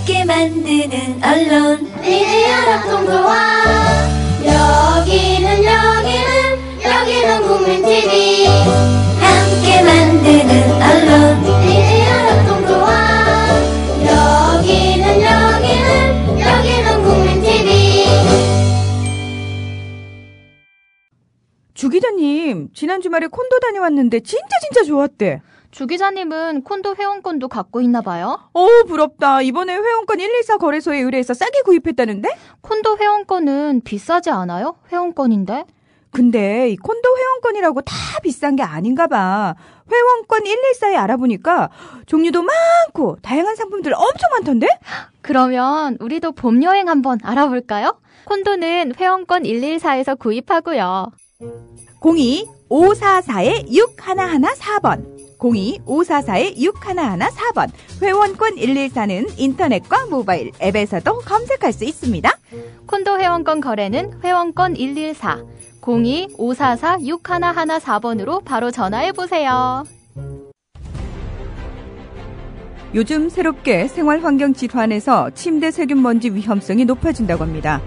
함께 만드는 언론 니네 연합동조화 여기는 국민TV 함께 만드는 언론 니네 연합동조화 여기는 국민TV. 주 기자님, 지난 주말에 콘도 다녀왔는데 진짜 좋았대. 주 기자님은 콘도 회원권도 갖고 있나 봐요? 부럽다. 이번에 회원권 114 거래소에 의뢰해서 싸게 구입했다는데? 콘도 회원권은 비싸지 않아요? 회원권인데? 근데 이 콘도 회원권이라고 다 비싼 게 아닌가 봐. 회원권 114에 알아보니까 종류도 많고 다양한 상품들 엄청 많던데? 그러면 우리도 봄 여행 한번 알아볼까요? 콘도는 회원권 114에서 구입하고요. 02-544-6114번 02-544-6114번 회원권 114는 인터넷과 모바일 앱에서도 검색할 수 있습니다. 콘도 회원권 거래는 회원권 114 02-544-6114번으로 바로 전화해보세요. 요즘 새롭게 생활환경 질환에서 침대 세균 먼지 위험성이 높아진다고 합니다.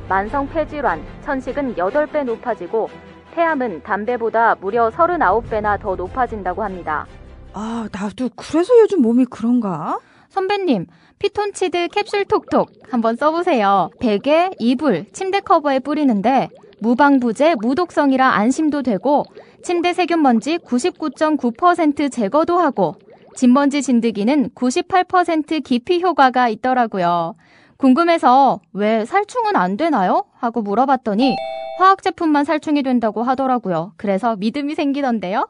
만성 폐질환, 천식은 8배 높아지고 폐암은 담배보다 무려 39배나 더 높아진다고 합니다. 나도 그래서 요즘 몸이 그런가? 선배님, 피톤치드 캡슐 톡톡 한번 써보세요. 베개, 이불, 침대 커버에 뿌리는데 무방부제, 무독성이라 안심도 되고 침대 세균먼지 99.9% 제거도 하고 진먼지 진드기는 98% 기피 효과가 있더라고요. 궁금해서 왜 살충은 안 되나요? 하고 물어봤더니 화학 제품만 살충이 된다고 하더라고요. 그래서 믿음이 생기던데요.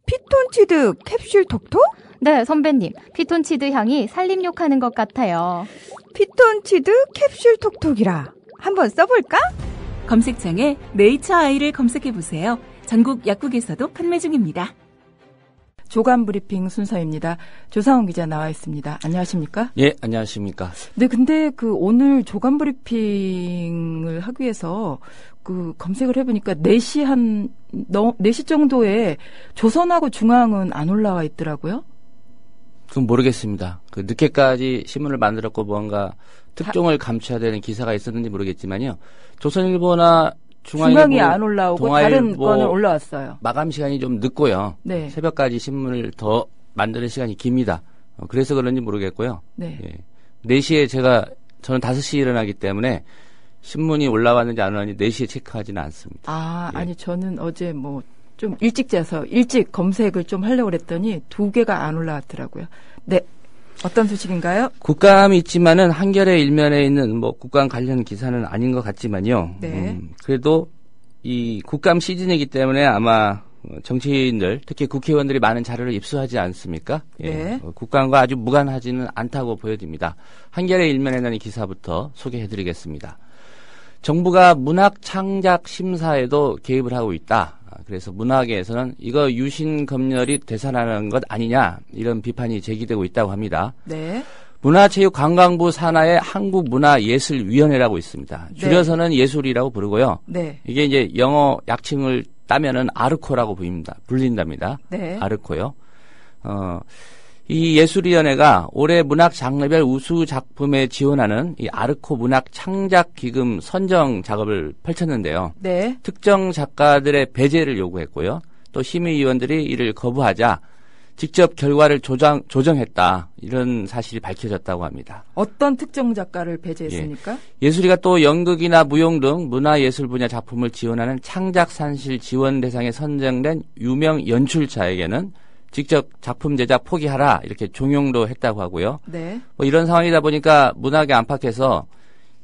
피톤치드 캡슐 톡톡? 네, 선배님. 피톤치드 향이 살림욕하는 것 같아요. 피톤치드 캡슐 톡톡이라. 한번 써볼까? 검색창에 네이처 아이를 검색해보세요. 전국 약국에서도 판매 중입니다. 조간 브리핑 순서입니다. 조상훈 기자 나와 있습니다. 안녕하십니까? 예, 안녕하십니까? 네, 근데 오늘 조간 브리핑을 하기 위해서 검색을 해보니까 4시 정도에 조선하고 중앙은 안 올라와 있더라고요. 그건 모르겠습니다. 늦게까지 신문을 만들었고 뭔가 특종을 감춰야 되는 기사가 있었는지 모르겠지만요. 조선일보나 중앙이 안 올라오고 다른 거는 올라왔어요. 마감 시간이 좀 늦고요. 네. 새벽까지 신문을 더 만드는 시간이 깁니다. 그래서 그런지 모르겠고요. 네. 예. 4시에 저는 5시에 일어나기 때문에 신문이 올라왔는지 안 올라왔는지 4시에 체크하지는 않습니다. 예. 아니 저는 어제 좀 일찍 자서 일찍 검색을 좀 하려고 그랬더니 2개가 안 올라왔더라고요. 네. 어떤 소식인가요? 국감이 있지만은 한겨레 일면에 있는 국감 관련 기사는 아닌 것 같지만요. 네. 그래도 이 국감 시즌이기 때문에 아마 정치인들, 특히 국회의원들이 많은 자료를 입수하지 않습니까? 네. 국감과 아주 무관하지는 않다고 보여집니다. 한겨레 일면에 나는 기사부터 소개해드리겠습니다. 정부가 문학 창작 심사에도 개입을 하고 있다. 그래서 문학계에서는 이거 유신 검열이 되살아나는 것 아니냐 이런 비판이 제기되고 있다고 합니다. 네. 문화체육관광부 산하에 한국문화예술위원회라고 있습니다. 줄여서는 네. 예술이라고 부르고요. 네. 이게 이제 영어 약칭을 따면은 아르코라고 불린답니다. 네. 아르코요. 이 예술위원회가 올해 문학 장르별 우수 작품에 지원하는 이 아르코 문학 창작 기금 선정 작업을 펼쳤는데요. 네. 특정 작가들의 배제를 요구했고요. 또 심의위원들이 이를 거부하자 직접 결과를 조정했다. 이런 사실이 밝혀졌다고 합니다. 어떤 특정 작가를 배제했습니까? 예술이가 또 연극이나 무용 등 문화예술 분야 작품을 지원하는 창작산실 지원 대상에 선정된 유명 연출자에게는 직접 작품 제작 포기하라 이렇게 종용도 했다고 하고요. 네. 이런 상황이다 보니까 문학에 안팎에서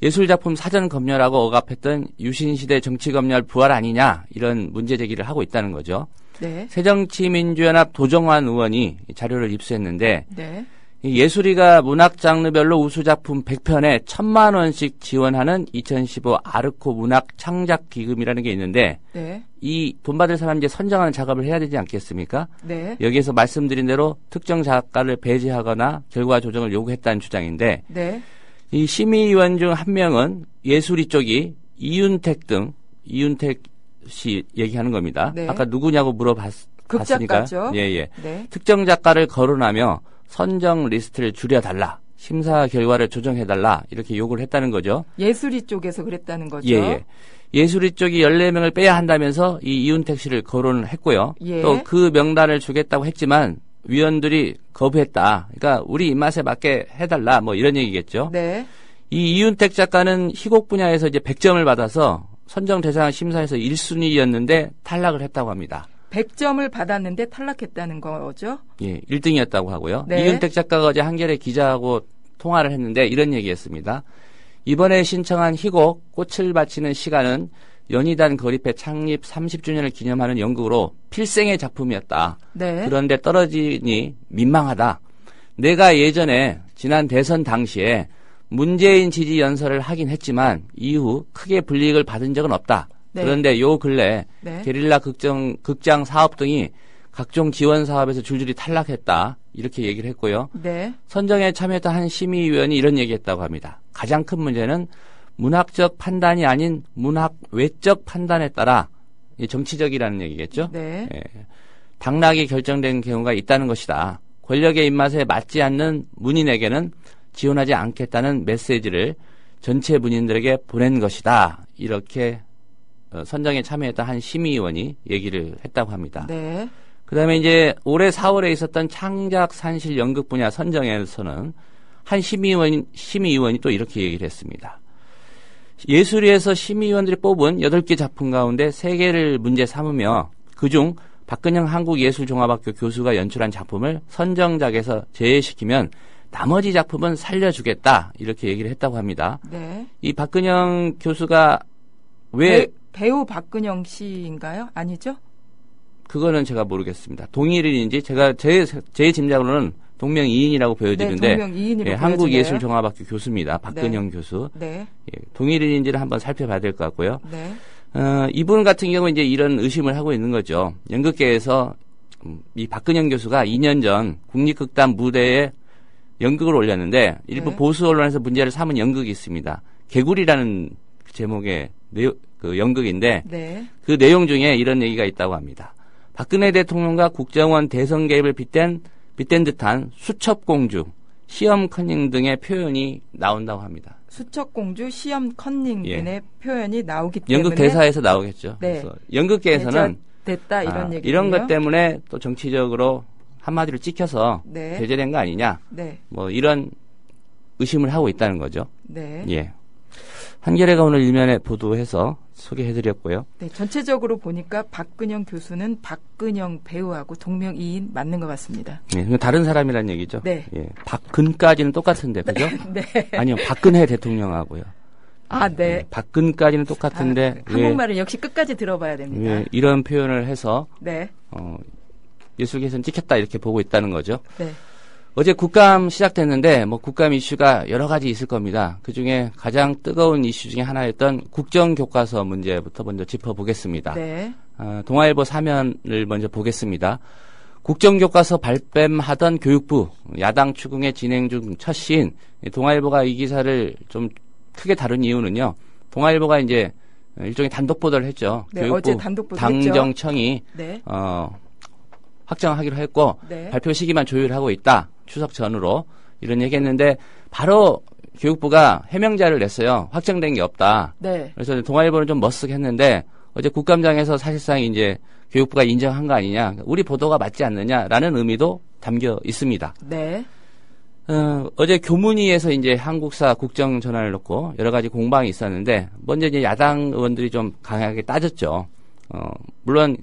예술작품 사전 검열하고 억압했던 유신시대 정치검열 부활 아니냐 이런 문제 제기를 하고 있다는 거죠. 네. 새정치민주연합 도정환 의원이 자료를 입수했는데 네. 예술이가 문학 장르별로 우수작품 100편에 1,000만 원씩 지원하는 2015 아르코 문학 창작 기금이라는 게 있는데 네. 이 돈 받을 사람 이제 선정하는 작업을 해야 되지 않겠습니까? 네. 여기에서 말씀드린 대로 특정 작가를 배제하거나 결과 조정을 요구했다는 주장인데 네. 이 심의위원 중 한 명은 예술이 쪽이 이윤택 씨 얘기하는 겁니다. 네. 아까 누구냐고 물어봤으니까. 극작가죠. 예. 네. 특정 작가를 거론하며 선정 리스트를 줄여달라. 심사 결과를 조정해달라 이렇게 요구를 했다는 거죠. 예술이 쪽에서 그랬다는 거죠. 예. 예술이 쪽이 14명을 빼야 한다면서 이 이윤택 씨를 거론을 했고요. 예. 또 그 명단을 주겠다고 했지만 위원들이 거부했다. 그러니까 우리 입맛에 맞게 해달라 뭐 이런 얘기겠죠. 네. 이 이윤택 작가는 희곡 분야에서 이제 100점을 받아서 선정 대상 심사에서 1순위였는데 탈락을 했다고 합니다. 100점을 받았는데 탈락했다는 거죠? 예, 1등이었다고 하고요. 네. 이윤택 작가가 어제 한겨레 기자하고 통화를 했는데 이런 얘기했습니다. 이번에 신청한 희곡 꽃을 바치는 시간은 연희단 거리패 창립 30주년을 기념하는 연극으로 필생의 작품이었다. 네. 그런데 떨어지니 민망하다. 내가 예전에 지난 대선 당시에 문재인 지지 연설을 하긴 했지만 이후 크게 불이익을 받은 적은 없다. 네. 그런데 요 근래 네. 게릴라 극장 사업 등이 각종 지원 사업에서 줄줄이 탈락했다. 이렇게 얘기를 했고요. 네. 선정에 참여했던 한 심의위원이 이런 얘기했다고 합니다. 가장 큰 문제는 문학적 판단이 아닌 문학 외적 판단에 따라 정치적이라는 얘기겠죠. 네. 예, 당락이 결정된 경우가 있다는 것이다. 권력의 입맛에 맞지 않는 문인에게는 지원하지 않겠다는 메시지를 전체 문인들에게 보낸 것이다. 이렇게 선정에 참여했던 한 심의위원이 얘기를 했다고 합니다. 네. 그다음에 이제 올해 4월에 있었던 창작 산실 연극 분야 선정에서는 한 심의위원이 또 이렇게 얘기를 했습니다. 예술위에서 심의위원들이 뽑은 8개 작품 가운데 3개를 문제 삼으며 그중 박근영 한국예술종합학교 교수가 연출한 작품을 선정작에서 제외시키면 나머지 작품은 살려주겠다 이렇게 얘기를 했다고 합니다. 네. 이 박근영 교수가 왜 배우 박근영 씨인가요? 아니죠? 그거는 제가 모르겠습니다. 동일인인지 제가 제 짐작으로는 동명이인이라고 보여지는데 네, 동명이인으로 한국예술종합학교 교수입니다. 박근영 교수. 네. 예, 동일인인지를 한번 살펴봐야 될 것 같고요. 네. 이분 같은 경우 이제 이런 의심을 하고 있는 거죠. 연극계에서 이 박근영 교수가 2년 전 국립극단 무대에 연극을 올렸는데 일부 네. 보수 언론에서 문제를 삼은 연극이 있습니다. 개구리라는 제목의 그 연극인데 네. 그 내용 중에 이런 얘기가 있다고 합니다. 박근혜 대통령과 국정원 대선 개입을 빗댄 듯한 수첩공주, 시험 커닝 등의 표현이 나온다고 합니다. 수첩공주, 시험 컨닝 예. 등의 표현이 나오기 때문에 연극 대사에서 나오겠죠. 네. 그래서 연극계에서는 됐다 이런 얘기군요. 이런 것 때문에 또 정치적으로 한마디로 찍혀서 네. 배제된 거 아니냐. 네. 뭐 이런 의심을 하고 있다는 거죠. 네. 예. 한겨레가 오늘 일면에 보도해서 소개해드렸고요. 네, 전체적으로 보니까 박근영 교수는 박근영 배우하고 동명이인 맞는 것 같습니다. 예, 다른 사람이란 얘기죠. 네. 예. 박근까지는 똑같은데, 그죠? 네. 아니요, 박근혜 대통령하고요. 아, 네. 예, 박근까지는 똑같은데 한국말은 역시 끝까지 들어봐야 됩니다. 왜 이런 표현을 해서 네. 예술계에서는 찍혔다 이렇게 보고 있다는 거죠. 네. 어제 국감 시작됐는데 뭐 국감 이슈가 여러 가지 있을 겁니다. 그중에 가장 뜨거운 이슈 중에 하나였던 국정교과서 문제부터 먼저 짚어보겠습니다. 네. 동아일보 사면을 먼저 보겠습니다. 국정교과서 발뺌하던 교육부 야당 추궁에 진행 중 첫 시인 동아일보가 이 기사를 좀 크게 다룬 이유는요. 동아일보가 이제 일종의 단독 보도를 했죠. 네, 교육부 어제 단독 보도 당정청이 네. 확정하기로 했고 네. 발표 시기만 조율하고 있다. 추석 전으로 이런 얘기했는데 바로 교육부가 해명자를 냈어요. 확정된 게 없다. 네. 그래서 동아일보는 좀 머쓱했는데 어제 국감장에서 사실상 이제 교육부가 인정한 거 아니냐, 우리 보도가 맞지 않느냐라는 의미도 담겨 있습니다. 네. 어제 교문위에서 이제 한국사 국정 전환을 놓고 여러 가지 공방이 있었는데 먼저 이제 야당 의원들이 좀 강하게 따졌죠. 물론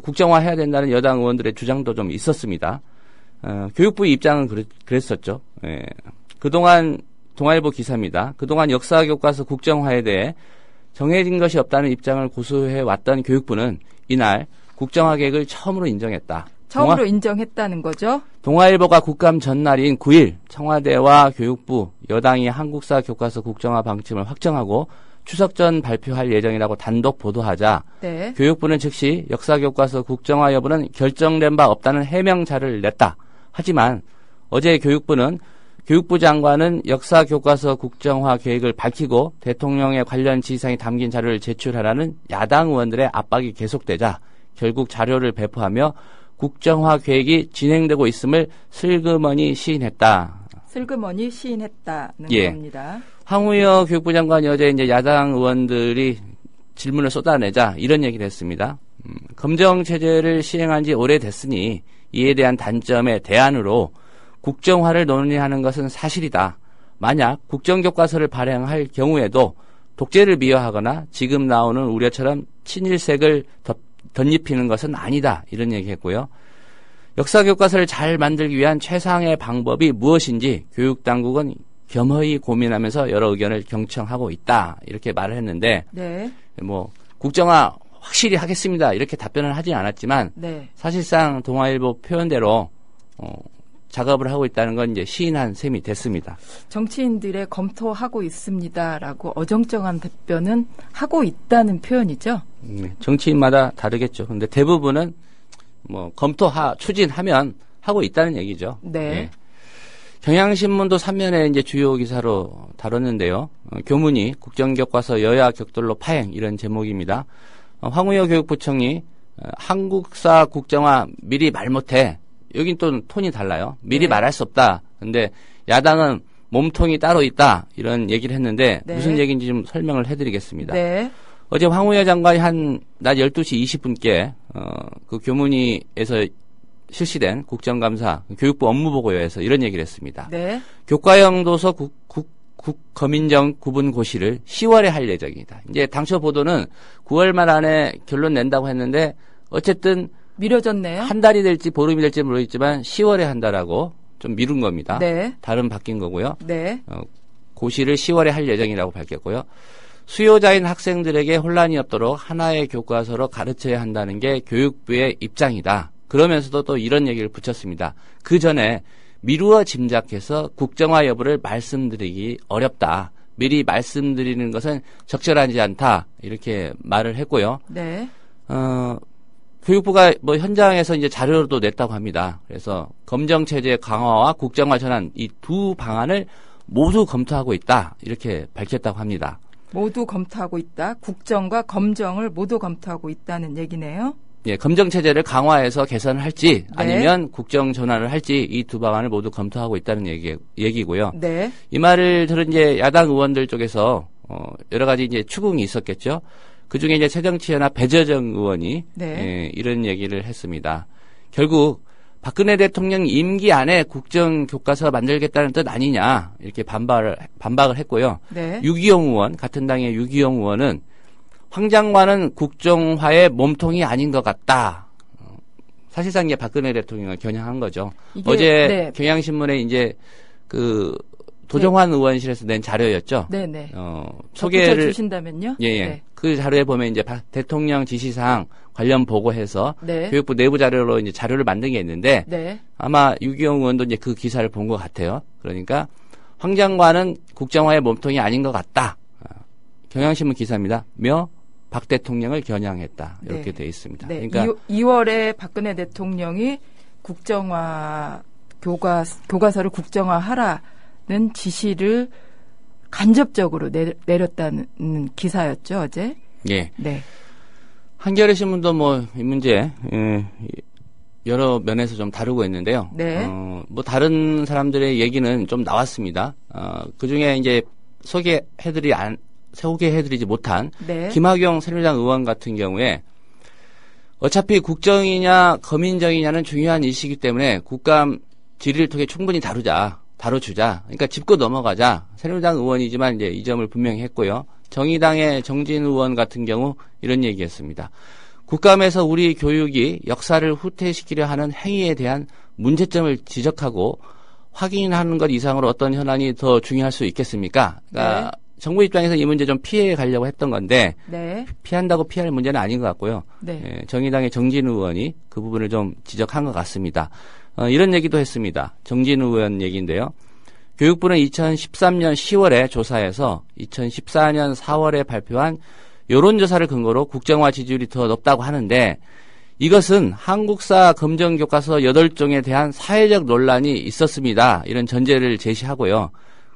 국정화 해야 된다는 여당 의원들의 주장도 좀 있었습니다. 교육부의 입장은 그랬었죠. 예. 그동안 동아일보 기사입니다. 그동안 역사교과서 국정화에 대해 정해진 것이 없다는 입장을 고수해 왔던 교육부는 이날 국정화 계획을 처음으로 인정했다. 처음으로 인정했다는 거죠? 동아일보가 국감 전날인 9일 청와대와 교육부, 여당이 한국사 교과서 국정화 방침을 확정하고 추석 전 발표할 예정이라고 단독 보도하자 네. 교육부는 즉시 역사교과서 국정화 여부는 결정된 바 없다는 해명자를 냈다. 하지만 어제 교육부 장관은 역사교과서 국정화 계획을 밝히고 대통령의 관련 지시사항이 담긴 자료를 제출하라는 야당 의원들의 압박이 계속되자 결국 자료를 배포하며 국정화 계획이 진행되고 있음을 슬그머니 시인했다. 슬그머니 시인했다는 예. 겁니다. 황우여 교육부 장관이 어제 이제 야당 의원들이 질문을 쏟아내자 이런 얘기를 했습니다. 검정 체제를 시행한 지 오래됐으니 이에 대한 단점의 대안으로 국정화를 논의하는 것은 사실이다. 만약 국정교과서를 발행할 경우에도 독재를 미화하거나 지금 나오는 우려처럼 친일색을 덧입히는 것은 아니다. 이런 얘기했고요. 역사교과서를 잘 만들기 위한 최상의 방법이 무엇인지 교육당국은 겸허히 고민하면서 여러 의견을 경청하고 있다. 이렇게 말을 했는데 네. 뭐 국정화 확실히 하겠습니다. 이렇게 답변을 하진 않았지만 네. 사실상 동아일보 표현대로 작업을 하고 있다는 건 이제 시인한 셈이 됐습니다. 정치인들의 검토하고 있습니다라고 어정쩡한 답변은 하고 있다는 표현이죠. 정치인마다 다르겠죠. 근데 대부분은 뭐 추진하면 하고 있다는 얘기죠. 네. 예. 경향신문도 3면에 이제 주요 기사로 다뤘는데요. 교문이 국정교과서 여야 격돌로 파행 이런 제목입니다. 황우여 교육부총리 한국사 국정화 미리 말 못해. 여긴 또 톤이 달라요. 미리 네. 말할 수 없다. 근데 야당은 몸통이 따로 있다. 이런 얘기를 했는데 네. 무슨 얘기인지 좀 설명을 해드리겠습니다. 네. 어제 황우여 장관이 한 낮 12시 20분께 그 교문위에서 실시된 국정감사 교육부 업무보고에서 이런 얘기를 했습니다. 네. 교과형 도서 국검인정 구분 고시를 10월에 할 예정이다. 이제 당초 보도는 9월 말 안에 결론 낸다고 했는데 어쨌든 미뤄졌네요. 한 달이 될지 보름이 될지 모르겠지만 10월에 한다라고 좀 미룬 겁니다. 네. 다른 바뀐 거고요. 네. 고시를 10월에 할 예정이라고 밝혔고요. 수요자인 학생들에게 혼란이 없도록 하나의 교과서로 가르쳐야 한다는 게 교육부의 입장이다. 그러면서도 또 이런 얘기를 붙였습니다. 그 전에 미루어 짐작해서 국정화 여부를 말씀드리기 어렵다. 미리 말씀드리는 것은 적절하지 않다. 이렇게 말을 했고요. 네. 교육부가 뭐 현장에서 이제 자료도 냈다고 합니다. 그래서 검정 체제 강화와 국정화 전환 이 두 방안을 모두 검토하고 있다. 이렇게 밝혔다고 합니다. 모두 검토하고 있다. 국정과 검정을 모두 검토하고 있다는 얘기네요. 예, 검정 체제를 강화해서 개선을 할지 네. 아니면 국정 전환을 할지 이 두 방안을 모두 검토하고 있다는 얘기고요. 네. 이 말을 들은 이제 야당 의원들 쪽에서 여러 가지 이제 추궁이 있었겠죠. 그 중에 이제 새정치연합 배재정 의원이 네. 예, 이런 얘기를 했습니다. 결국 박근혜 대통령 임기 안에 국정 교과서 만들겠다는 뜻 아니냐 이렇게 반박을 했고요. 네. 유기용 의원 같은 당의 유기용 의원은 황 장관은 국정화의 몸통이 아닌 것 같다. 사실상 이제 박근혜 대통령을 겨냥한 거죠. 이게, 어제 네. 경향신문에 이제 그 도정환 의원실에서 낸 자료였죠. 네네. 소개를 주신다면요. 예. 네. 그 자료에 보면 이제 대통령 지시사항 관련 보고해서 네. 교육부 내부 자료로 이제 자료를 만든 게 있는데 네. 아마 유기용 의원도 이제 그 기사를 본 것 같아요. 그러니까 황 장관은 국정화의 몸통이 아닌 것 같다. 경향신문 기사입니다. 박 대통령을 겨냥했다. 이렇게 네. 돼 있습니다. 네. 그러니까 2월에 박근혜 대통령이 국정화 교과서를 국정화하라는 지시를 간접적으로 내렸다는 기사였죠, 어제. 예. 네. 한겨레 신문도 뭐 이 문제 여러 면에서 좀 다루고 있는데요. 네. 뭐 다른 사람들의 얘기는 좀 나왔습니다. 그 중에 이제 소개해드리지 못한 네. 김학용 새누리당 의원 같은 경우에 어차피 국정이냐 검인정이냐는 중요한 이슈이기 때문에 국감 질의를 통해 충분히 다뤄주자. 그러니까 짚고 넘어가자. 새누리당 의원이지만 이제 이 점을 분명히 했고요. 정의당의 정진 의원 같은 경우 이런 얘기했습니다. 국감에서 우리 교육이 역사를 후퇴시키려 하는 행위에 대한 문제점을 지적하고 확인하는 것 이상으로 어떤 현안이 더 중요할 수 있겠습니까? 그러니까 네. 정부 입장에서 이 문제 좀 피해 가려고 했던 건데 네. 피한다고 피할 문제는 아닌 것 같고요. 네. 예, 정의당의 정진 의원이 그 부분을 좀 지적한 것 같습니다. 이런 얘기도 했습니다. 정진 의원 얘기인데요. 교육부는 2013년 10월에 조사해서 2014년 4월에 발표한 여론조사를 근거로 국정화 지지율이 더 높다고 하는데 이것은 한국사 검정교과서 8종에 대한 사회적 논란이 있었습니다. 이런 전제를 제시하고요.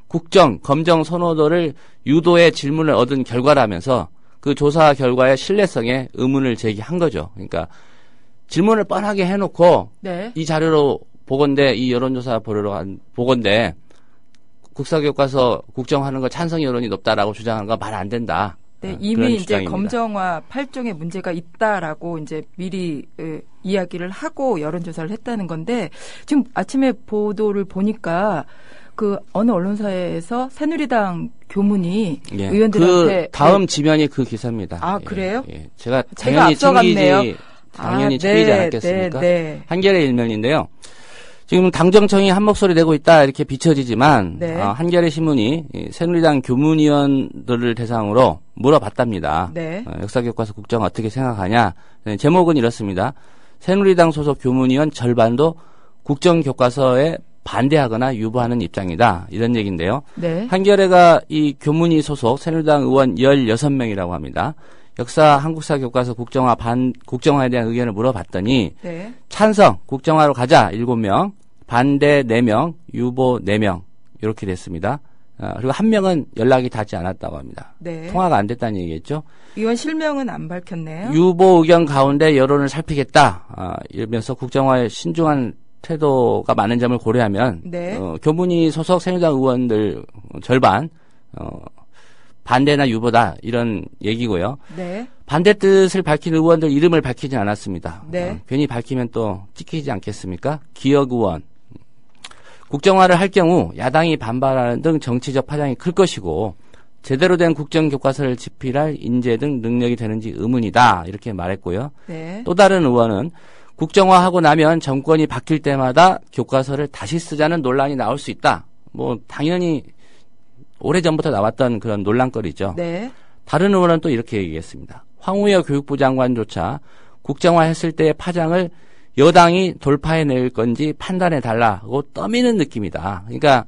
국정, 검정 선호도를 유도의 질문을 얻은 결과라면서 그 조사 결과의 신뢰성에 의문을 제기한 거죠. 그러니까 질문을 뻔하게 해놓고 네. 이 자료로 보건대, 이 여론조사 보려고 한 보건대 국사교과서 국정하는 거 찬성 여론이 높다라고 주장하는 거 말 안 된다. 네, 그런 이미 이제 주장입니다. 검정화 8종에 문제가 있다라고 이제 미리 이야기를 하고 여론조사를 했다는 건데 지금 아침에 보도를 보니까 그 어느 언론사에서 새누리당 교문이 예, 의원들한테 그 다음 지면이 그 기사입니다. 아, 그래요? 예, 제가 제가 당연히 앞서갔네요. 당연히 아, 챙기지 네, 않았겠습니까? 네. 한겨레 일면인데요. 지금 당정청이 한 목소리 내고 있다 이렇게 비춰지지만 네. 한겨레 신문이 이 새누리당 교문위원들을 대상으로 물어봤답니다. 네. 역사교과서 국정 어떻게 생각하냐. 네, 제목은 이렇습니다. 새누리당 소속 교문위원 절반도 국정교과서에 반대하거나 유보하는 입장이다. 이런 얘기인데요. 네. 한겨레가 이 교문위 소속 새누리당 의원 16명이라고 합니다. 역사 한국사 교과서 국정화에 대한 의견을 물어봤더니 네. 찬성 국정화로 가자 7명, 반대 4명, 유보 4명 이렇게 됐습니다. 그리고 한 명은 연락이 닿지 않았다고 합니다. 네. 통화가 안 됐다는 얘기겠죠. 의원 실명은 안 밝혔네요. 유보 의견 가운데 여론을 살피겠다. 이러면서 국정화에 신중한 태도가 많은 점을 고려하면 네. 교문위 소속 새누리당 의원들 절반 반대나 유보다 이런 얘기고요. 네. 반대 뜻을 밝힌 의원들 이름을 밝히지 않았습니다. 네. 괜히 밝히면 또 찍히지 않겠습니까? 기억 의원. 국정화를 할 경우 야당이 반발하는 등 정치적 파장이 클 것이고 제대로 된 국정교과서를 집필할 인재 등 능력이 되는지 의문이다. 이렇게 말했고요. 네. 또 다른 의원은 국정화하고 나면 정권이 바뀔 때마다 교과서를 다시 쓰자는 논란이 나올 수 있다. 뭐 당연히 오래전부터 나왔던 그런 논란거리죠. 네. 다른 의원은 또 이렇게 얘기했습니다. 황우여 교육부 장관조차 국정화했을 때의 파장을 여당이 돌파해낼 건지 판단해달라고 떠미는 느낌이다. 그러니까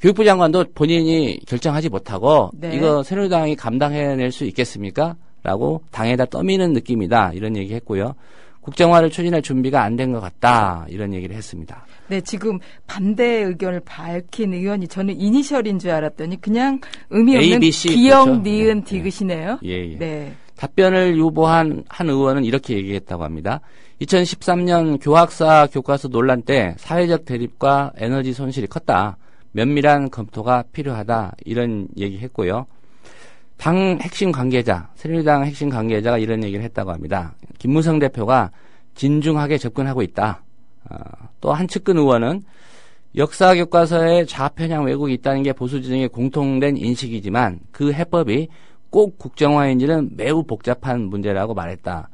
교육부 장관도 본인이 결정하지 못하고 네. 이거 새누리당이 감당해낼 수 있겠습니까? 라고 당에다 떠미는 느낌이다. 이런 얘기했고요. 국정화를 추진할 준비가 안 된 것 같다. 이런 얘기를 했습니다. 네, 지금 반대 의견을 밝힌 의원이 저는 이니셜인 줄 알았더니 그냥 의미 없는 A, B, C, 기역, 그렇죠. 니은, 네, 디귿이네요. 예, 예. 네. 답변을 유보한 한 의원은 이렇게 얘기했다고 합니다. 2013년 교학사 교과서 논란 때 사회적 대립과 에너지 손실이 컸다. 면밀한 검토가 필요하다. 이런 얘기했고요. 당 핵심 관계자, 새누리당 핵심 관계자가 이런 얘기를 했다고 합니다. 김무성 대표가 진중하게 접근하고 있다. 또 한 측근 의원은 역사 교과서에 좌편향 왜곡이 있다는 게 보수 진영의 공통된 인식이지만 그 해법이 꼭 국정화인지는 매우 복잡한 문제라고 말했다.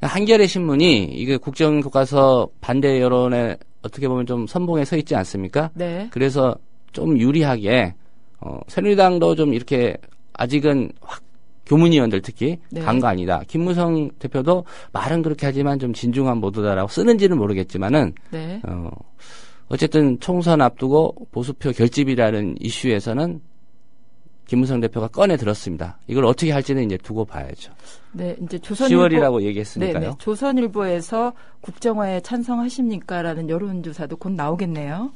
한겨레 신문이 이게 국정교과서 반대 여론에 어떻게 보면 좀 선봉에 서 있지 않습니까? 네. 그래서 좀 유리하게 새누리당도 좀 이렇게 아직은 교문위원들 특히 네. 간 거 아니다. 김무성 대표도 말은 그렇게 하지만 좀 진중한 모드다라고 쓰는지는 모르겠지만은 네. 어쨌든 총선 앞두고 보수표 결집이라는 이슈에서는 김무성 대표가 꺼내 들었습니다. 이걸 어떻게 할지는 이제 두고 봐야죠. 네, 이제 조선일보 10월이라고 얘기했으니까요. 네, 네. 조선일보에서 국정화에 찬성하십니까라는 여론조사도 곧 나오겠네요.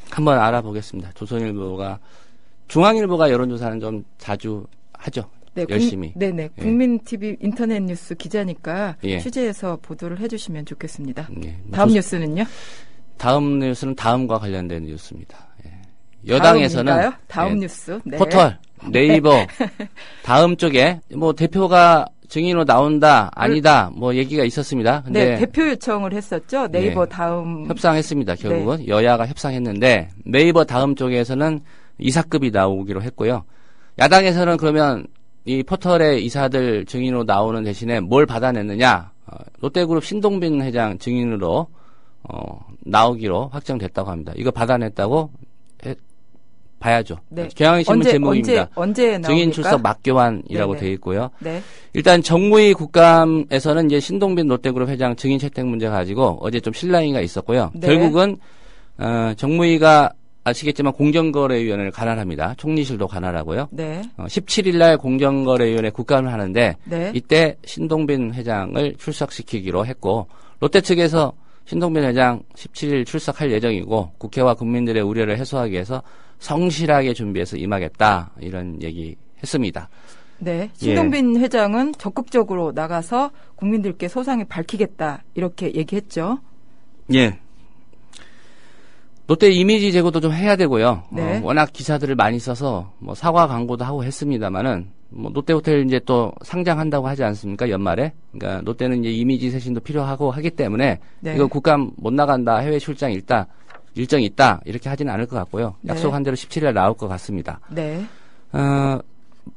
한번 알아보겠습니다. 조선일보가 중앙일보가 여론조사는 좀 자주 하죠. 네, 열심히. 네네. 예. 국민TV 인터넷 뉴스 기자니까 예. 취재해서 보도를 해주시면 좋겠습니다. 예. 다음 뉴스는요? 다음 뉴스는 다음과 관련된 뉴스입니다. 예. 여당에서는 다음인가요? 다음 예, 뉴스. 네. 포털, 네이버, 다음 쪽에 뭐 대표가 증인으로 나온다, 아니다, 뭐 얘기가 있었습니다. 근데 네, 대표 요청을 했었죠. 네이버 네. 다음. 협상했습니다. 결국은 여야가 협상했는데 네이버 다음 쪽에서는 이사급이 나오기로 했고요. 야당에서는 그러면 이 포털의 이사들 증인으로 나오는 대신에 뭘 받아냈느냐? 롯데그룹 신동빈 회장 증인으로 나오기로 확정됐다고 합니다. 이거 받아냈다고 봐야죠. 네. 경향신문 제목입니다. 언제 나옵니까? 증인 출석 막교환이라고 네네. 되어 있고요. 네. 일단 정무위 국감에서는 이제 신동빈 롯데그룹 회장 증인 채택 문제 가지고 어제 좀 실랑이가 있었고요. 네. 결국은 정무위가 아시겠지만 공정거래위원회를 관할합니다. 총리실도 관할하고요. 네. 17일 날 공정거래위원회 국감을 하는데 네. 이때 신동빈 회장을 출석시키기로 했고 롯데 측에서 신동빈 회장 17일 출석할 예정이고 국회와 국민들의 우려를 해소하기 위해서 성실하게 준비해서 임하겠다 이런 얘기 했습니다. 네. 신동빈 회장은 적극적으로 나가서 국민들께 소상히 밝히겠다 이렇게 얘기했죠. 예. 롯데 이미지 제고도 좀 해야 되고요. 네. 워낙 기사들을 많이 써서 뭐 사과 광고도 하고 했습니다만은 뭐 롯데호텔 이제 또 상장한다고 하지 않습니까? 연말에. 그러니까 롯데는 이제 이미지 쇄신도 필요하고 하기 때문에 네. 이거 국감 못 나간다, 해외 출장 일정이 있다 이렇게 하지는 않을 것 같고요. 네. 약속한 대로 17일 나올 것 같습니다. 네.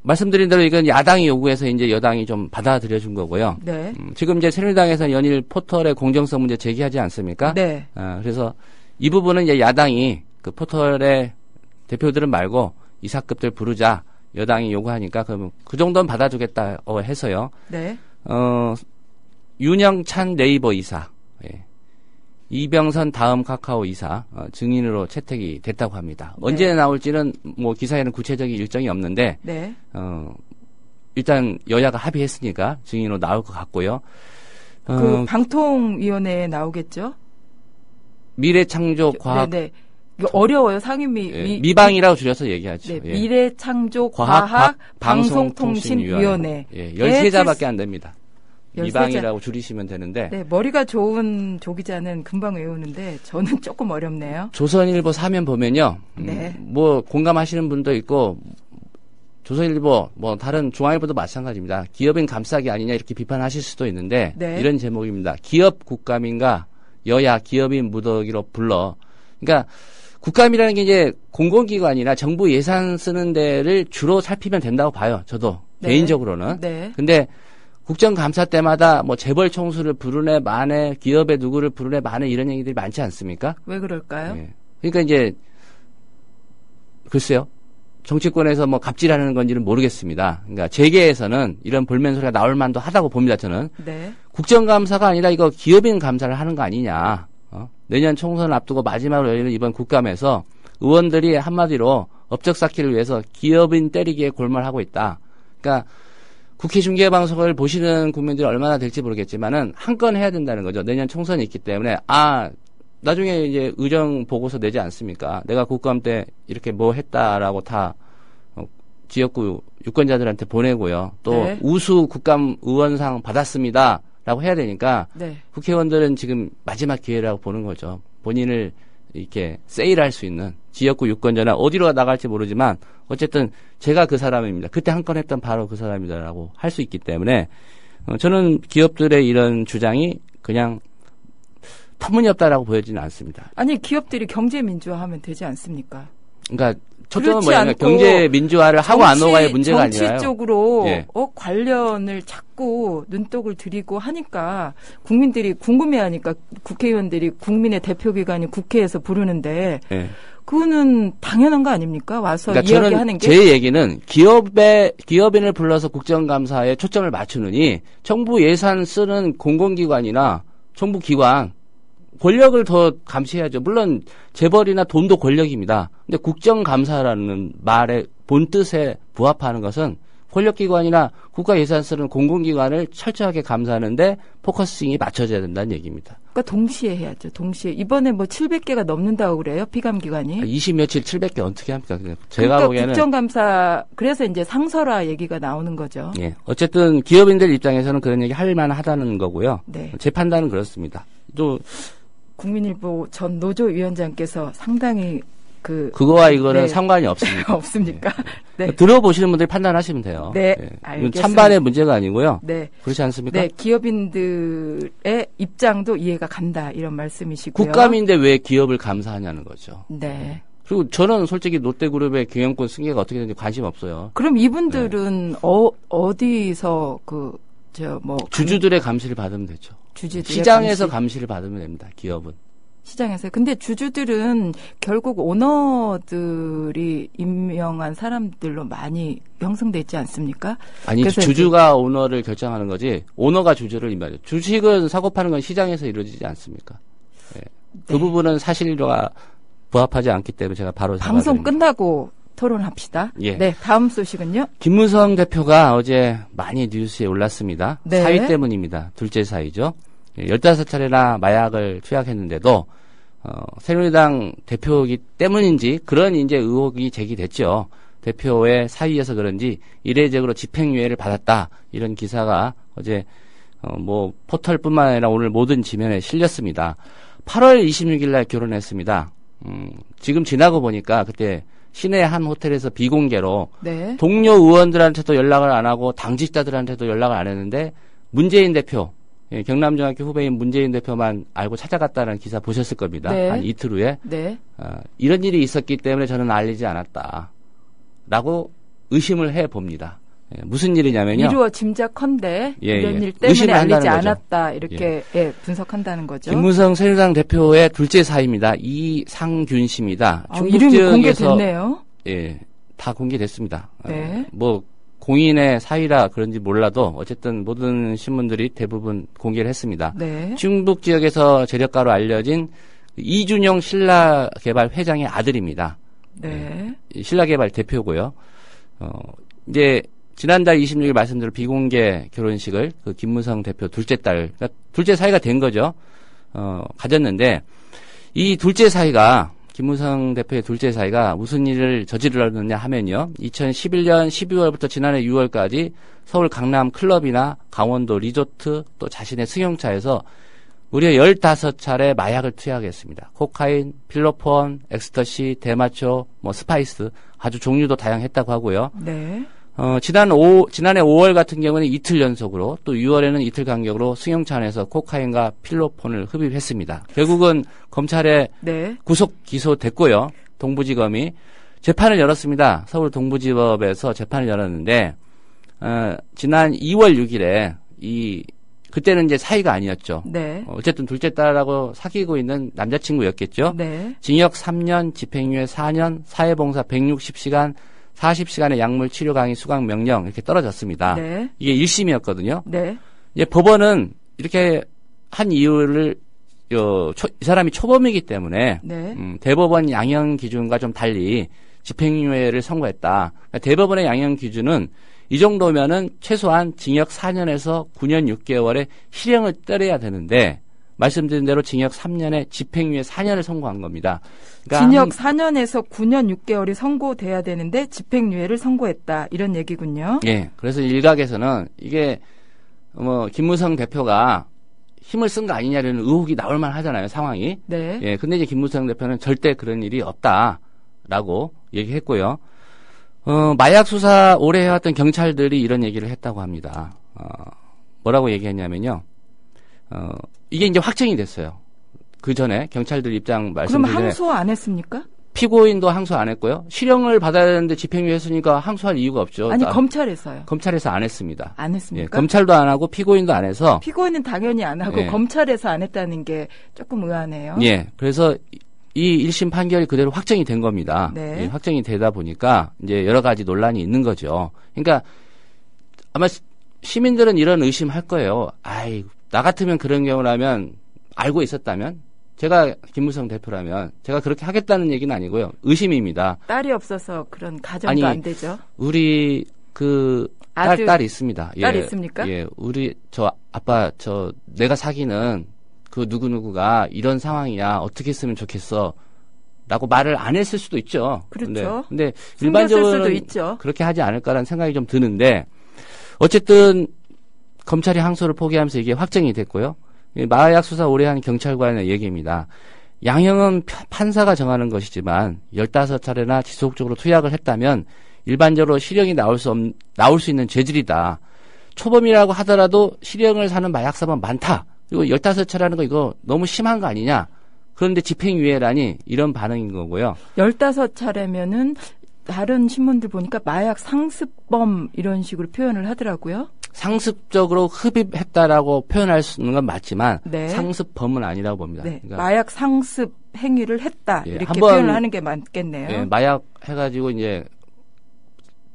말씀드린 대로 이건 야당이 요구해서 이제 여당이 좀 받아들여 준 거고요. 네. 지금 이제 새누리당에서 연일 포털의 공정성 문제 제기하지 않습니까? 네. 그래서 이 부분은 이제 야당이 그 포털의 대표들은 말고 이사급들 부르자 여당이 요구하니까 그러면 그 정도는 받아주겠다고 해서요. 네. 윤영찬 네이버 이사, 예. 이병선 다음 카카오 이사 증인으로 채택이 됐다고 합니다. 네. 언제 나올지는 뭐 기사에는 구체적인 일정이 없는데 네. 일단 여야가 합의했으니까 증인으로 나올 것 같고요. 그 방통위원회에 나오겠죠? 미래창조과학 네. 이거 어려워요. 상임위 예, 미방이라고 줄여서 얘기하죠. 네, 예. 미래창조과학 방송통신위원회. 예, 13자밖에 안 됩니다. 13자. 미방이라고 줄이시면 되는데 네, 머리가 좋은 조 기자는 금방 외우는데 저는 조금 어렵네요. 조선일보 사면 보면요. 네. 뭐 공감하시는 분도 있고 조선일보 뭐 다른 중앙일보도 마찬가지입니다. 기업인 감싸기 아니냐 이렇게 비판하실 수도 있는데 네. 이런 제목입니다. 기업 국감인가 여야 기업인 무더기로 불러. 그러니까 국감이라는 게 이제 공공기관이나 정부 예산 쓰는 데를 주로 살피면 된다고 봐요. 저도 네. 개인적으로는. 네. 근데 국정감사 때마다 뭐 재벌 총수를 부르네 마네 기업의 누구를 부르네 마네 이런 얘기들이 많지 않습니까? 왜 그럴까요? 예. 그러니까 이제 글쎄요. 정치권에서 뭐 갑질하는 건지는 모르겠습니다. 그러니까 재계에서는 이런 볼멘 소리가 나올 만도 하다고 봅니다. 저는. 네. 국정감사가 아니라 이거 기업인 감사를 하는 거 아니냐. 내년 총선 앞두고 마지막으로 열리는 이번 국감에서 의원들이 한마디로 업적 쌓기를 위해서 기업인 때리기에 골몰하고 있다. 그러니까 국회 중계방송을 보시는 국민들이 얼마나 될지 모르겠지만은 한 건 해야 된다는 거죠. 내년 총선이 있기 때문에 나중에 이제 의정 보고서 내지 않습니까? 내가 국감 때 이렇게 뭐 했다라고 다 지역구 유권자들한테 보내고요. 또 네. 우수 국감 의원상 받았습니다. 라고 해야 되니까 네. 국회의원들은 지금 마지막 기회라고 보는 거죠. 본인을 이렇게 세일할 수 있는 지역구 유권자나 어디로 나갈지 모르지만 어쨌든 제가 그 사람입니다. 그때 한 건 했던 바로 그 사람이다라고 할 수 있기 때문에 저는 기업들의 이런 주장이 그냥 터무니없다라고 보여지는 않습니다. 아니 기업들이 경제 민주화하면 되지 않습니까? 그러니까 초점은 그렇지 뭐냐면 않고 경제 민주화를 하고 안 하고의 문제가 아니라요. 정치적으로 예. 관련을 자꾸 눈독을 들이고 하니까 국민들이 궁금해하니까 국회의원들이 국민의 대표기관이 국회에서 부르는데 예. 그거는 당연한 거 아닙니까? 와서 그러니까 이야기하는 저는 게. 제 얘기는 기업인을 불러서 국정감사에 초점을 맞추느니 정부 예산 쓰는 공공기관이나 정부 기관 권력을 더 감시해야죠. 물론 재벌이나 돈도 권력입니다. 근데 국정감사라는 말의 본뜻에 부합하는 것은 권력기관이나 국가 예산 쓰는 공공기관을 철저하게 감사하는데 포커싱이 맞춰져야 된다는 얘기입니다. 그러니까 동시에 해야죠. 동시에. 이번에 뭐 700개가 넘는다고 그래요. 피감기관이. 20며칠 700개 어떻게 합니까? 제가 그러니까 보기에는 국정감사 그래서 이제 상설화 얘기가 나오는 거죠. 예. 어쨌든 기업인들 입장에서는 그런 얘기 할 만하다는 거고요. 네. 제 판단은 그렇습니다. 또 국민일보 전 노조위원장께서 상당히 그거와 이거는 네. 상관이 없습니다. 없습니까? 네. 들어보시는 분들이 판단하시면 돼요. 네, 이건 알겠습니다. 찬반의 문제가 아니고요. 네. 그렇지 않습니까? 네, 기업인들의 입장도 이해가 간다 이런 말씀이시고요. 국감인데 왜 기업을 감사하냐는 거죠. 네. 그리고 저는 솔직히 롯데그룹의 경영권 승계가 어떻게 되는지 관심 없어요. 그럼 이분들은 어디서 주주들의 감시를 받으면 되죠. 주주들의 시장에서 감시? 감시를 받으면 됩니다. 기업은. 시장에서. 근데 주주들은 결국 오너들이 임명한 사람들로 많이 형성돼 있지 않습니까? 아니 그래서 주주가 오너를 결정하는 거지 오너가 주주를 임명하죠. 주식은 사고 파는 건 시장에서 이루어지지 않습니까? 네. 그 네. 부분은 사실과 부합하지 않기 때문에 제가 바로 방송 잡아드립니다. 끝나고 토론합시다. 예. 네, 다음 소식은요? 김무성 대표가 어제 많이 뉴스에 올랐습니다. 네. 사위 때문입니다. 둘째 사위죠. 15차례나 마약을 투약했는데도 새누리당 대표이기 때문인지 그런 이제 의혹이 제기됐죠. 대표의 사위여서 그런지 이례적으로 집행유예를 받았다. 이런 기사가 어제 포털뿐만 아니라 오늘 모든 지면에 실렸습니다. 8월 26일 날 결혼했습니다. 지금 지나고 보니까 그때 시내 한 호텔에서 비공개로 네. 동료 의원들한테도 연락을 안 하고 당직자들한테도 연락을 안 했는데 문재인 대표, 예, 경남중학교 후배인 문재인 대표만 알고 찾아갔다는 기사 보셨을 겁니다. 네. 한 이틀 후에. 네. 이런 일이 있었기 때문에 저는 알리지 않았다라고 의심을 해봅니다. 예, 무슨 일이냐면요. 이루어 짐작컨대 예, 이런 예. 일 때문에 의심을 알리지 한다는 거죠. 않았다 이렇게 예, 분석한다는 거죠. 김무성 새누리당 대표의 둘째 사위입니다. 이상균 씨입니다. 아, 이름이 공개됐네요. 예, 다 공개됐습니다. 네. 뭐 공인의 사위라 그런지 몰라도 어쨌든 모든 신문들이 대부분 공개를 했습니다. 네. 충북 지역에서 재력가로 알려진 이준용 신라개발 회장의 아들입니다. 네. 신라개발 대표고요. 이제 지난달 26일 말씀드린 비공개 결혼식을 그 김무성 대표 둘째 딸, 그러니까 둘째 사위가 된 거죠. 가졌는데 이 둘째 사위가 김무성 대표의 둘째 사위가 무슨 일을 저지르느냐 하면요. 2011년 12월부터 지난해 6월까지 서울 강남 클럽이나 강원도 리조트 또 자신의 승용차에서 무려 15차례 마약을 투약했습니다. 코카인, 필로폰, 엑스터시, 대마초, 뭐 스파이스 아주 종류도 다양했다고 하고요. 네. 지난해 5월 같은 경우는 이틀 연속으로 또 6월에는 이틀 간격으로 승용차 안에서 코카인과 필로폰을 흡입했습니다. 결국은 검찰에 네. 구속 기소됐고요. 동부지검이 재판을 열었습니다. 서울 동부지법에서 재판을 열었는데 지난 2월 6일에 그때는 이제 사이가 아니었죠. 네. 어쨌든 둘째 딸하고 사귀고 있는 남자친구였겠죠. 네. 징역 3년, 집행유예 4년, 사회봉사 160시간, 40시간의 약물 치료 강의 수강 명령 이렇게 떨어졌습니다. 네. 이게 1심이었거든요. 네. 이제 법원은 이렇게 한 이유를 이 사람이 초범이기 때문에 네. 대법원 양형 기준과 좀 달리 집행유예를 선고했다. 그러니까 대법원의 양형 기준은 이 정도면은 최소한 징역 4년에서 9년 6개월의 실형을 때려야 되는데 말씀드린 대로 징역 3년에 집행유예 4년을 선고한 겁니다. 그러니까 징역 4년에서 9년 6개월이 선고돼야 되는데 집행유예를 선고했다. 이런 얘기군요. 예. 그래서 일각에서는 이게 김무성 대표가 힘을 쓴 거 아니냐는 의혹이 나올 만하잖아요. 상황이. 네. 예. 근데 이제 김무성 대표는 절대 그런 일이 없다라고 얘기했고요. 마약 수사 오래 해왔던 경찰들이 이런 얘기를 했다고 합니다. 뭐라고 얘기했냐면요. 이게 이제 확정이 됐어요. 그 전에 경찰들 입장 말씀드린 그럼 항소 안 했습니까? 피고인도 항소 안 했고요. 실형을 받아야 되는데 집행유예 했으니까 항소할 이유가 없죠. 아니 검찰에서요. 검찰에서 안 했습니다. 안 예, 했습니까? 검찰도 안 하고 피고인도 안 해서. 피고인은 당연히 안 하고 예. 검찰에서 안 했다는 게 조금 의아해요. 예. 그래서 이 1심 판결이 그대로 확정이 된 겁니다. 네. 예, 확정이 되다 보니까 이제 여러 가지 논란이 있는 거죠. 그러니까 아마 시민들은 이런 의심할 거예요. 아이, 나 같으면 그런 경우라면 알고 있었다면 제가 김무성 대표라면 제가 그렇게 하겠다는 얘기는 아니고요. 의심입니다. 딸이 없어서 그런 가정도 아니, 안 되죠. 우리 딸이 있습니다. 딸이 있습니까? 예. 우리 아빠 내가 사귀는 그 누구누구가 이런 상황이야. 어떻게 했으면 좋겠어. 라고 말을 안 했을 수도 있죠. 그렇죠. 근데 숨겼을 일반적으로는 수도 있죠. 그렇게 하지 않을까라는 생각이 좀 드는데 어쨌든 검찰이 항소를 포기하면서 이게 확정이 됐고요. 마약 수사 오래 한 경찰관의 얘기입니다. 양형은 판사가 정하는 것이지만 15차례나 지속적으로 투약을 했다면 일반적으로 실형이 나올 수 있는 죄질이다. 초범이라고 하더라도 실형을 사는 마약사범 많다. 그리고 15차례라는 거 이거 너무 심한 거 아니냐. 그런데 집행유예라니 이런 반응인 거고요. 15차례면은 다른 신문들 보니까 마약 상습범 이런 식으로 표현을 하더라고요. 상습적으로 흡입했다라고 표현할 수 있는 건 맞지만 네. 상습범은 아니라고 봅니다. 네. 그러니까 마약 상습 행위를 했다. 예, 이렇게 한번, 표현을 하는 게 맞겠네요. 예, 마약 해가지고 이제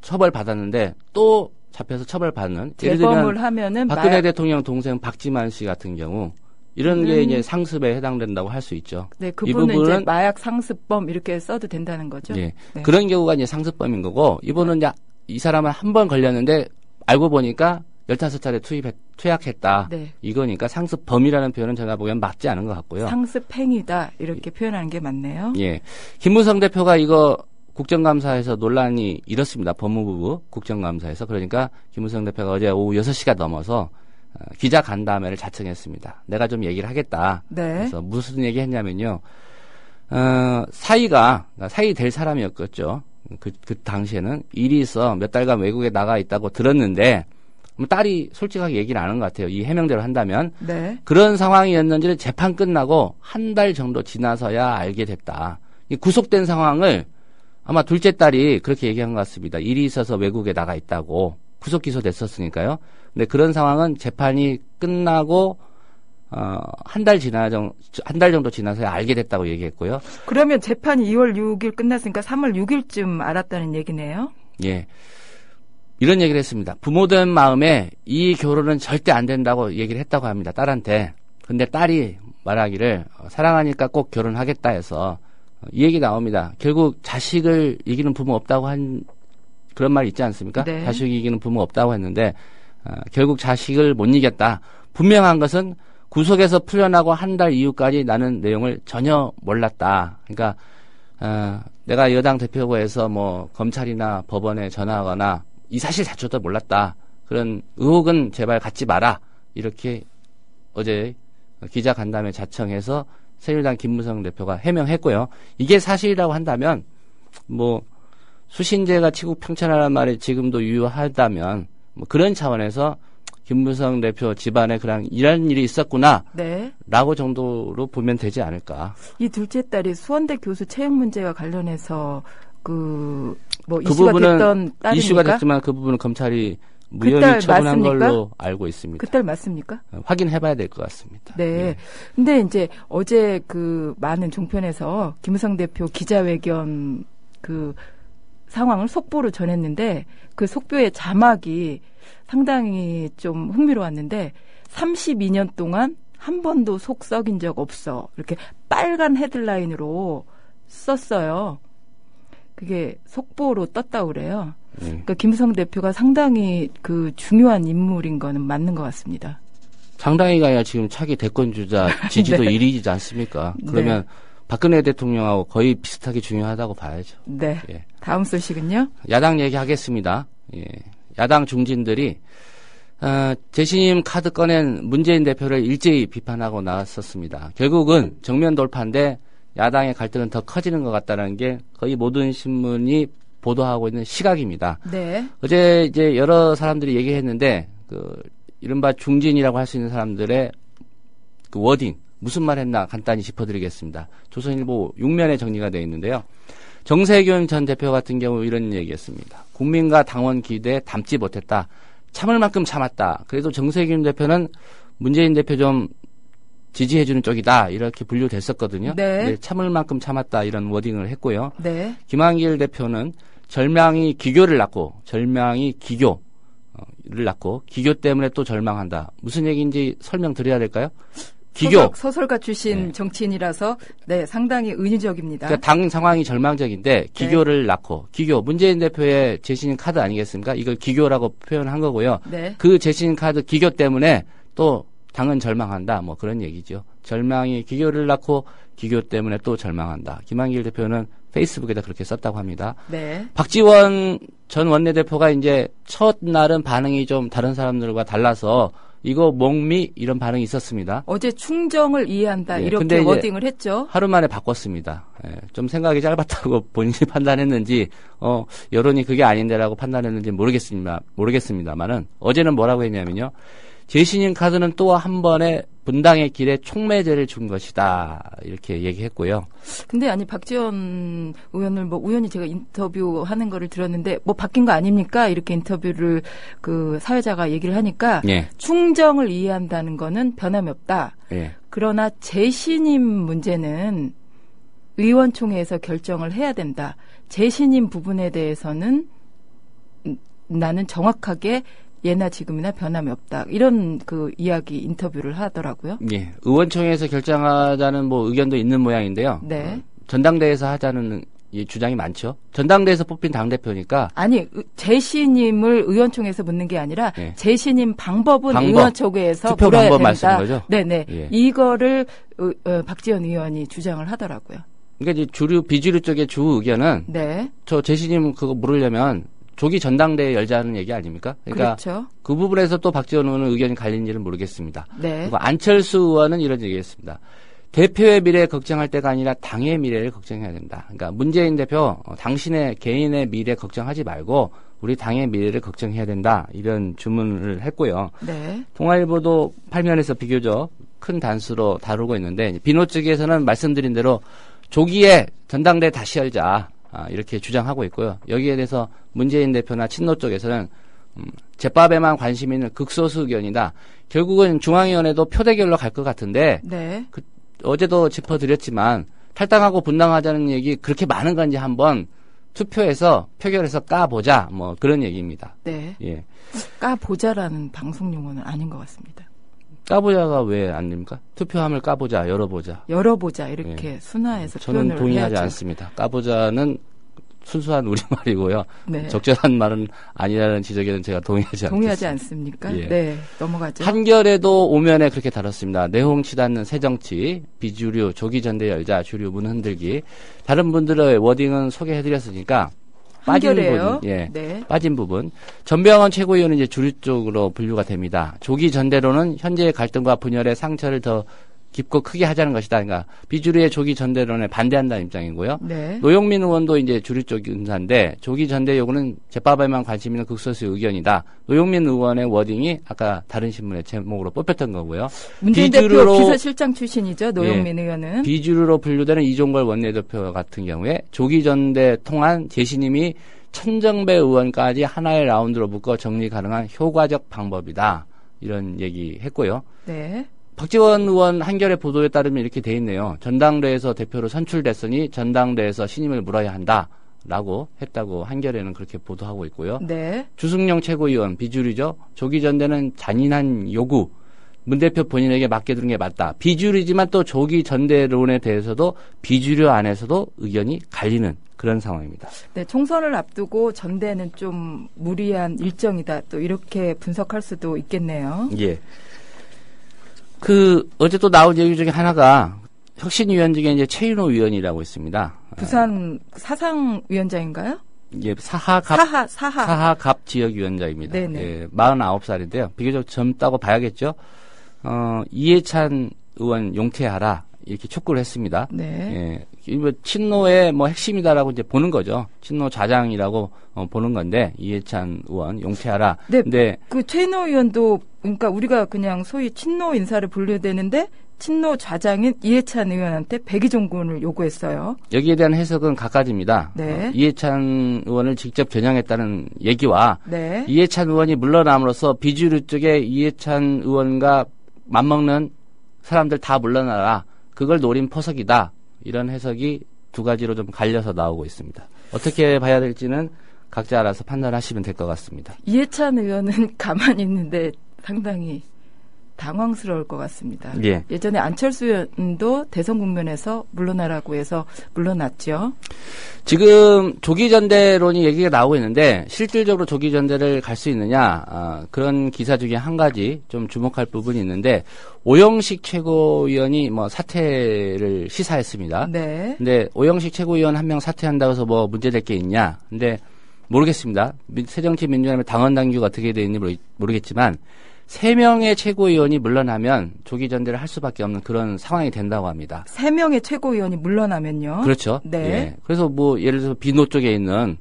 처벌받았는데 또 잡혀서 처벌받는 예를 재범을 들면 하면은 박근혜 대통령 동생 박지만 씨 같은 경우 이런 게 이제 상습에 해당된다고 할 수 있죠. 네, 이 그분은 부분은 이제 마약 상습범 이렇게 써도 된다는 거죠. 예, 네. 그런 경우가 이제 상습범인 거고 이분은 이제 이 사람은 한 번 걸렸는데 알고 보니까 15차례 투약했다. 네. 이거니까 상습범이라는 표현은 제가 보기엔 맞지 않은 것 같고요. 상습 행위다 이렇게 표현하는 게 맞네요. 예, 김무성 대표가 이거 국정감사에서 논란이 일었습니다. 법무부 국정감사에서. 그러니까 김무성 대표가 어제 오후 6시가 넘어서 기자 간담회를 자청했습니다. 내가 좀 얘기를 하겠다. 네. 그래서 무슨 얘기 했냐면요. 사이 될 사람이었겠죠. 그 당시에는 일이 있어 몇 달간 외국에 나가 있다고 들었는데, 딸이 솔직하게 얘기를 안 한 것 같아요. 이 해명대로 한다면. 네. 그런 상황이었는지를 재판 끝나고 한 달 정도 지나서야 알게 됐다. 이 구속된 상황을 아마 둘째 딸이 그렇게 얘기한 것 같습니다. 일이 있어서 외국에 나가 있다고. 구속 기소됐었으니까요. 근데 그런 상황은 재판이 끝나고 한 달 정도 지나서야 알게 됐다고 얘기했고요. 그러면 재판이 2월 6일 끝났으니까 3월 6일쯤 알았다는 얘기네요. 예. 이런 얘기를 했습니다. 부모된 마음에 이 결혼은 절대 안 된다고 얘기를 했다고 합니다. 딸한테. 근데 딸이 말하기를 사랑하니까 꼭 결혼하겠다 해서 이 얘기 나옵니다. 결국 자식을 이기는 부모 없다고 한 그런 말 있지 않습니까? 네. 자식 이기는 부모 없다고 했는데 결국 자식을 못 이겼다. 분명한 것은 구속에서 풀려나고 한 달 이후까지 나는 내용을 전혀 몰랐다. 그러니까 내가 여당 대표고 해서 뭐 검찰이나 법원에 전화하거나 이 사실 자체도 몰랐다. 그런 의혹은 제발 갖지 마라. 이렇게 어제 기자간담회 자청해서 새누리당 김무성 대표가 해명했고요. 이게 사실이라고 한다면 뭐 수신제가 치국평천하라는 말이 지금도 유효하다면 뭐 그런 차원에서 김무성 대표 집안에 그냥 이런 일이 있었구나. 네. 라고 정도로 보면 되지 않을까. 이 둘째 딸이 수원대 교수 채용 문제와 관련해서 뭐 그 이슈가 부분은 됐던 딸입니까? 이슈가 됐지만 그 부분은 검찰이 그 딸 무혐의 처분한 맞습니까? 걸로 알고 있습니다. 그 딸 맞습니까? 확인해봐야 될 것 같습니다. 네. 예. 근데 이제 어제 그 많은 종편에서 김무성 대표 기자회견 그 상황을 속보로 전했는데 그 속보의 자막이 상당히 좀 흥미로웠는데 32년 동안 한 번도 속 썩인 적 없어. 이렇게 빨간 헤드라인으로 썼어요. 그게 속보로 떴다고 그래요. 그러니까 김무성 대표가 상당히 그 중요한 인물인 거는 맞는 것 같습니다. 상당히가 아니라 지금 차기 대권주자 지지도 네. 1위이지 않습니까? 그러면 네. 박근혜 대통령하고 거의 비슷하게 중요하다고 봐야죠. 네. 예. 다음 소식은요? 야당 얘기하겠습니다. 예. 야당 중진들이 재신임 카드 꺼낸 문재인 대표를 일제히 비판하고 나왔었습니다. 결국은 정면 돌파인데 야당의 갈등은 더 커지는 것 같다는 게 거의 모든 신문이 보도하고 있는 시각입니다. 네. 어제 이제 여러 사람들이 얘기했는데 이른바 중진이라고 할 수 있는 사람들의 그 워딩 무슨 말 했나 간단히 짚어드리겠습니다. 조선일보 6면에 정리가 되어 있는데요. 정세균 전 대표 같은 경우 이런 얘기했습니다. 국민과 당원 기대에 담지 못했다. 참을 만큼 참았다. 그래도 정세균 대표는 문재인 대표 좀 지지해주는 쪽이다. 이렇게 분류됐었거든요. 네. 참을 만큼 참았다. 이런 워딩을 했고요. 네. 김한길 대표는 절망이 기교를 낳고 절망이 기교를 낳고 기교 때문에 또 절망한다. 무슨 얘기인지 설명드려야 될까요? 기교. 소설가 출신 네. 정치인이라서 네, 상당히 은유적입니다. 그러니까 당 상황이 절망적인데 기교를 낳고 기교. 문재인 대표의 재신임 카드 아니겠습니까? 이걸 기교라고 표현한 거고요. 네. 그 재신임 카드 기교 때문에 또 당은 절망한다. 뭐 그런 얘기죠. 절망이 기교를 낳고 기교 때문에 또 절망한다. 김한길 대표는 페이스북에다 그렇게 썼다고 합니다. 네. 박지원 전 원내대표가 이제 첫날은 반응이 좀 다른 사람들과 달라서 이거 목미 이런 반응이 있었습니다. 어제 충정을 이해한다 예, 이렇게 근데 이제 워딩을 했죠. 하루 만에 바꿨습니다. 예, 좀 생각이 짧았다고 본인이 판단했는지 여론이 그게 아닌데라고 판단했는지 모르겠습니다만은 어제는 뭐라고 했냐면요. 재신임 카드는 또 한 번의 분당의 길에 촉매제를 준 것이다. 이렇게 얘기했고요. 근데 아니 박지원 의원을 뭐 우연히 제가 인터뷰하는 거를 들었는데 뭐 바뀐 거 아닙니까? 이렇게 인터뷰를 그 사회자가 얘기를 하니까 예. 충정을 이해한다는 거는 변함이 없다. 예. 그러나 재신임 문제는 의원총회에서 결정을 해야 된다. 재신임 부분에 대해서는 나는 정확하게 예나 지금이나 변함이 없다. 이런 그 이야기 인터뷰를 하더라고요. 예. 의원총회에서 결정하자는 뭐 의견도 있는 모양인데요. 네. 전당대회에서 하자는 이 주장이 많죠. 전당대회에서 뽑힌 당대표니까 아니 재신임을 의원총회에서 묻는 게 아니라 예. 재신임 방법. 의원총회에서 투표 물어야 방법 된다. 말씀인 거죠? 네네. 예. 이거를 박지원 의원이 주장을 하더라고요. 그러니까 이제 비주류 쪽의 주 의견은 네. 저 재신임 그거 물으려면 조기 전당대회 열자는 얘기 아닙니까? 그러니까 그렇죠. 그 부분에서 또 박지원 의원은 의견이 갈린지는 모르겠습니다. 네. 그리고 안철수 의원은 이런 얘기했습니다. 대표의 미래를 걱정할 때가 아니라 당의 미래를 걱정해야 된다. 그러니까 문재인 대표 당신의 개인의 미래 걱정하지 말고 우리 당의 미래를 걱정해야 된다. 이런 주문을 했고요. 네. 동아일보도 8면에서 비교적 큰 단수로 다루고 있는데 비노 측에서는 말씀드린 대로 조기에 전당대 다시 열자 이렇게 주장하고 있고요. 여기에 대해서 문재인 대표나 친노 쪽에서는 제밥에만 관심 있는 극소수 의견이다. 결국은 중앙위원회도 표대결로 갈 것 같은데 네. 어제도 짚어드렸지만 탈당하고 분당하자는 얘기 그렇게 많은 건지 한번 투표해서 표결해서 까보자 뭐 그런 얘기입니다. 네. 예. 까보자라는 방송 용어는 아닌 것 같습니다. 까보자가 왜 안 됩니까? 투표함을 까보자, 열어보자. 열어보자 이렇게 순화해서 저는 표현을 동의하지 해야죠. 않습니다. 까보자는 순수한 우리말이고요. 네. 적절한 말은 아니라는 지적에는 제가 동의하지 동의하지 않습니다. 않습니까? 예. 네. 넘어가죠. 한겨레도 오면에 그렇게 다뤘습니다. 내홍 치닫는 새정치, 비주류, 조기 전대 열자, 주류 문 흔들기. 다른 분들의 워딩은 소개해드렸으니까 빠진 한겨레요. 부분, 예, 네. 빠진 부분. 전병헌 최고위원은 이제 주류 쪽으로 분류가 됩니다. 조기 전대로는 현재의 갈등과 분열의 상처를 더 깊고 크게 하자는 것이다. 그러니까 비주류의 조기 전대론에 반대한다는 입장이고요. 네. 노영민 의원도 이제 주류 쪽 인사인데 조기 전대 요구는 제밥에만 관심 있는 극소수 의견이다. 노영민 의원의 워딩이 아까 다른 신문의 제목으로 뽑혔던 거고요. 문재인 대표 비서실장 출신이죠. 노영민 의원은. 비주류로 분류되는 이종걸 원내대표 같은 경우에 조기 전대 통한 재신임이 천정배 의원까지 하나의 라운드로 묶어 정리 가능한 효과적 방법이다. 이런 얘기했고요. 네. 박지원 의원 한겨레 보도에 따르면 이렇게 돼 있네요. 전당대에서 대표로 선출됐으니 전당대에서 신임을 물어야 한다라고 했다고 한겨레는 그렇게 보도하고 있고요. 네. 주승용 최고위원 비주류죠. 조기 전대는 잔인한 요구. 문 대표 본인에게 맡겨두는 게 맞다. 비주류지만 또 조기 전대론에 대해서도 비주류 안에서도 의견이 갈리는 그런 상황입니다. 네, 총선을 앞두고 전대는 좀 무리한 일정이다. 또 이렇게 분석할 수도 있겠네요. 예. 어제 또 나온 얘기 중에 하나가 혁신위원 중에 이제 최윤호 위원이라고 있습니다. 부산 사상위원장인가요? 예, 사하갑 지역위원장입니다. 네네. 예, 49살인데요. 비교적 젊다고 봐야겠죠. 이해찬 의원 용퇴하라 이렇게 촉구를 했습니다. 네. 예, 친노의 핵심이다라고 이제 보는 거죠. 친노 좌장이라고 보는 건데 이해찬 의원 용퇴하라. 네. 근데 그 최인호 의원도 그러니까 우리가 그냥 소위 친노 인사를 분류해야 되는데 친노 좌장인 이해찬 의원한테 백의종군을 요구했어요. 여기에 대한 해석은 각가지입니다. 네. 이해찬 의원을 직접 겨냥했다는 얘기와 네. 이해찬 의원이 물러남으로써 비주류 쪽에 이해찬 의원과 맞먹는 사람들 다 물러나라. 그걸 노린 포석이다. 이런 해석이 두 가지로 좀 갈려서 나오고 있습니다. 어떻게 봐야 될지는 각자 알아서 판단하시면 될 것 같습니다. 이해찬 의원은 가만히 있는데 상당히 당황스러울 것 같습니다. 예. 예전에 안철수 의원도 대선 국면에서 물러나라고 해서 물러났죠. 지금 조기전대론이 얘기가 나오고 있는데 실질적으로 조기전대를 갈 수 있느냐 그런 기사 중에 한 가지 좀 주목할 부분이 있는데 오영식 최고위원이 사퇴를 시사했습니다. 네. 근데 오영식 최고위원 한 명 사퇴한다고 해서 문제될 게 있냐? 근데 모르겠습니다. 새정치민주연합의 당원 당규가 어떻게 되어 있는지 모르겠지만 3명의 최고위원이 물러나면 조기전대를 할 수밖에 없는 그런 상황이 된다고 합니다. 3명의 최고위원이 물러나면요. 그렇죠. 네. 예. 그래서 예를 들어서 비노 쪽에 있는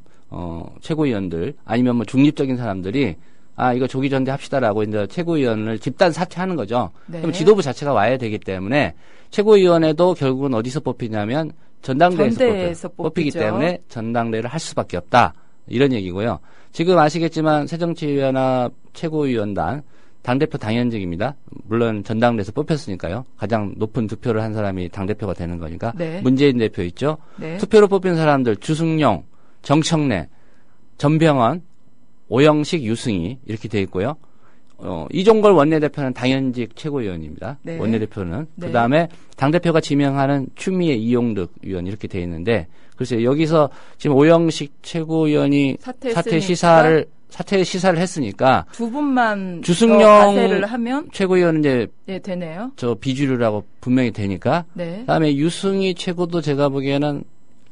최고위원들 아니면 중립적인 사람들이 이거 조기전대 합시다라고 이제 최고위원을 집단 사퇴하는 거죠. 네. 그럼 지도부 자체가 와야 되기 때문에 최고위원회도 결국은 어디서 뽑히냐면 전당대에서 뽑히기 때문에 전당대를 할 수밖에 없다. 이런 얘기고요. 지금 아시겠지만 새정치연합 최고위원단 당대표 당연직입니다. 물론 전당대에서 뽑혔으니까요. 가장 높은 득표를 한 사람이 당대표가 되는 거니까. 네. 문재인 대표 있죠. 네. 투표로 뽑힌 사람들 주승용, 정청래, 전병헌, 오영식, 유승희 이렇게 돼 있고요. 이종걸 원내대표는 당연직 최고위원입니다. 네. 원내대표는. 네. 그다음에 당대표가 지명하는 추미애, 이용득 의원 이렇게 돼 있는데 글쎄요. 여기서 지금 오영식 최고위원이 사퇴 시사를 했으니까 두 분만 주승용 가세를 하면 최고위원은 이제 되네요. 저 비주류라고 분명히 되니까. 네. 그다음에 유승희 최고도 제가 보기에는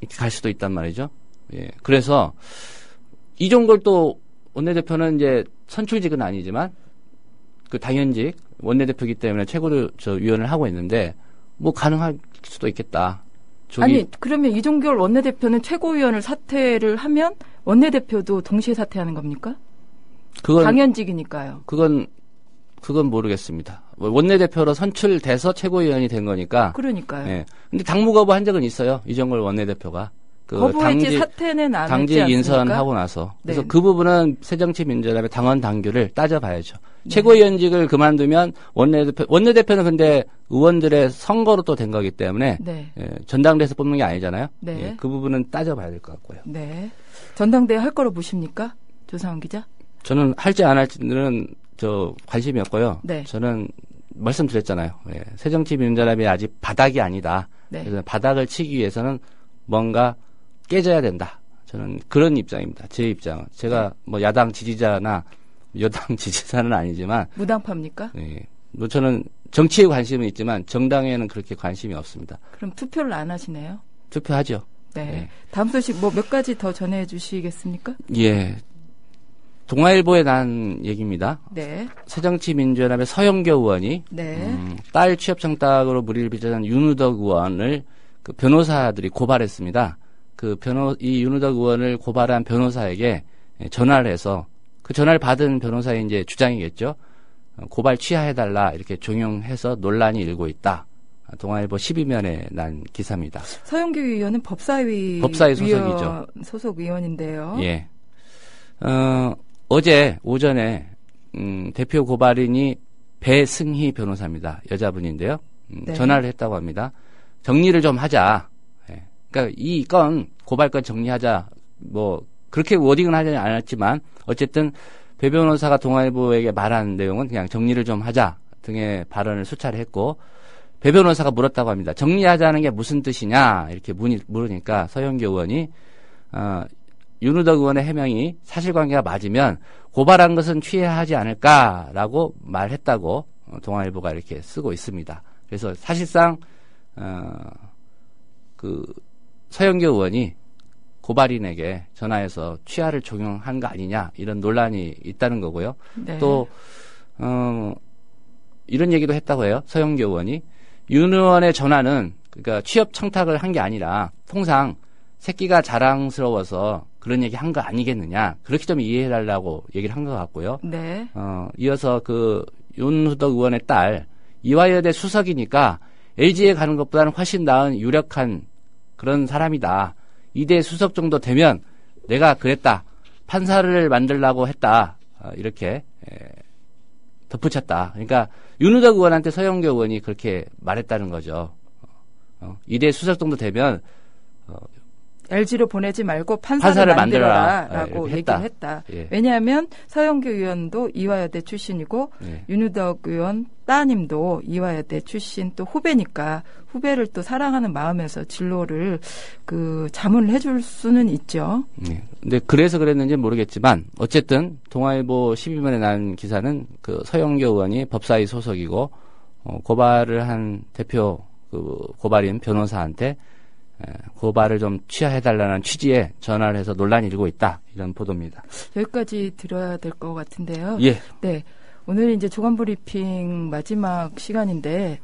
이렇게 갈 수도 있단 말이죠. 예. 그래서 이종걸 또 원내대표는 이제 선출직은 아니지만 그 당연직 원내대표이기 때문에 최고로 위원을 하고 있는데 뭐 가능할 수도 있겠다. 아니 그러면 이종결 원내대표는 최고위원을 사퇴를 하면 원내대표도 동시에 사퇴하는 겁니까? 그건 당연직이니까요. 그건 모르겠습니다. 원내대표로 선출돼서 최고위원이 된 거니까. 그러니까요. 예. 근데 당무 거부한 적은 있어요. 이정걸 원내대표가. 거부했지 사퇴는 안 했지 당직 않습니까? 인선하고 나서. 그래서 네. 그 부분은 새정치민주연합의 당원 당규를 따져봐야죠. 네. 최고위원직을 그만두면 원내대표는 근데 의원들의 선거로 또 된 거기 때문에 네. 예, 전당대에서 뽑는 게 아니잖아요. 네. 예, 그 부분은 따져봐야 될 것 같고요. 네. 전당대회 할 거로 보십니까? 조상훈 기자? 저는 할지 안 할지는 관심이 없고요. 네. 저는 말씀드렸잖아요. 예, 새정치민주연합이 아직 바닥이 아니다. 네. 그래서 바닥을 치기 위해서는 뭔가 깨져야 된다. 저는 그런 입장입니다. 제 입장은. 제가 뭐 야당 지지자나 여당 지지자는 아니지만 무당파입니까? 예, 뭐 저는 정치에 관심은 있지만 정당에는 그렇게 관심이 없습니다. 그럼 투표를 안 하시네요? 투표하죠. 네. 예. 다음 소식 뭐 몇 가지 더 전해 주시겠습니까? 예. 동아일보에 난 얘기입니다. 네. 새정치민주연합의 서영교 의원이 네. 딸 취업 청탁으로 물의를 빚었던 윤우덕 의원을 그 변호사들이 고발했습니다. 이 윤우덕 의원을 고발한 변호사에게 전화를 해서 그 전화를 받은 변호사의 이제 주장이겠죠. 고발 취하해달라 이렇게 종용해서 논란이 일고 있다. 동아일보 12면에 난 기사입니다. 서영교 의원은 법사위 소속이죠. 소속 의원인데요. 예. 어제 오전에 대표 고발인이 배승희 변호사입니다. 여자분인데요. 네. 전화를 했다고 합니다. 정리를 좀 하자. 예. 그러니까 이 건 고발건 정리하자. 뭐 그렇게 워딩은 하지 않았지만 어쨌든 배 변호사가 동아일보에게 말한 내용은 그냥 정리를 좀 하자 등의 발언을 수차례 했고 배 변호사가 물었다고 합니다. 정리하자는 게 무슨 뜻이냐 이렇게 물으니까 서영교 의원이 윤우덕 의원의 해명이 사실관계가 맞으면 고발한 것은 취하하지 않을까라고 말했다고 동아일보가 이렇게 쓰고 있습니다. 그래서 사실상 서영교 의원이 고발인에게 전화해서 취하를 종용한 거 아니냐 이런 논란이 있다는 거고요. 네. 또 이런 얘기도 했다고 해요. 서영교 의원이 윤 의원의 전화는 그러니까 취업 청탁을 한 게 아니라 통상 새끼가 자랑스러워서 그런 얘기 한 거 아니겠느냐. 그렇게 좀 이해해달라고 얘기를 한 것 같고요. 네. 이어서 윤우덕 의원의 딸 이화여대 수석이니까 LG에 가는 것보다는 훨씬 나은 유력한 그런 사람이다. 이대 수석 정도 되면 내가 그랬다. 판사를 만들려고 했다. 이렇게 덧붙였다. 그러니까 윤우덕 의원한테 서영교 의원이 그렇게 말했다는 거죠. 이대 수석 정도 되면 LG로 보내지 말고 판사를 만들어라라고 얘기를 했다. 예. 왜냐하면 서영교 의원도 이화여대 출신이고 예. 윤우덕 의원 따님도 이화여대 출신 또 후배니까 후배를 또 사랑하는 마음에서 진로를 자문을 해줄 수는 있죠. 네. 근데 그래서 그랬는지 모르겠지만 어쨌든 동아일보 12면에 난 기사는 서영교 의원이 법사위 소속이고 고발을 한 대표 고발인 변호사한테 고발을 좀 취하해달라는 취지에 전화를 해서 논란이 일고 있다. 이런 보도입니다. 여기까지 들어야 될 것 같은데요. 예. 네. 오늘 이제 조간브리핑 마지막 시간인데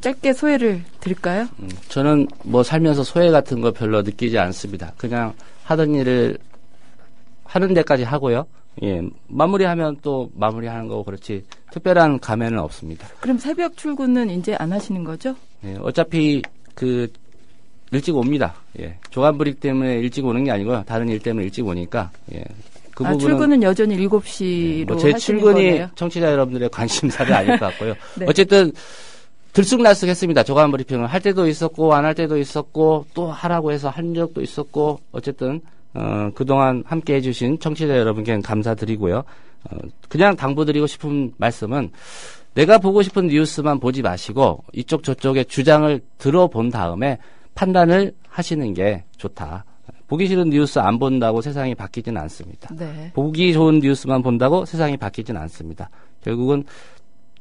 짧게 소회를 드릴까요? 저는 살면서 소회 같은 거 별로 느끼지 않습니다. 그냥 하던 일을 하는 데까지 하고요. 예. 마무리하면 또 마무리하는 거고 그렇지 특별한 감회는 없습니다. 그럼 새벽 출근은 이제 안 하시는 거죠? 예. 어차피 일찍 옵니다. 예. 조간브릭 때문에 일찍 오는 게 아니고요. 다른 일 때문에 일찍 오니까, 예. 그 부분은. 출근은 여전히 7시로 제 하시는 출근이 거네요? 청취자 여러분들의 관심사는 아닐 것 같고요. 네. 어쨌든, 들쑥날쑥했습니다. 조간브리핑을 할 때도 있었고, 안 할 때도 있었고, 또 하라고 해서 한 적도 있었고, 어쨌든, 그동안 함께 해주신 청취자 여러분께 감사드리고요. 그냥 당부드리고 싶은 말씀은, 내가 보고 싶은 뉴스만 보지 마시고 이쪽 저쪽의 주장을 들어본 다음에 판단을 하시는 게 좋다. 보기 싫은 뉴스 안 본다고 세상이 바뀌지는 않습니다. 네. 보기 좋은 뉴스만 본다고 세상이 바뀌지는 않습니다. 결국은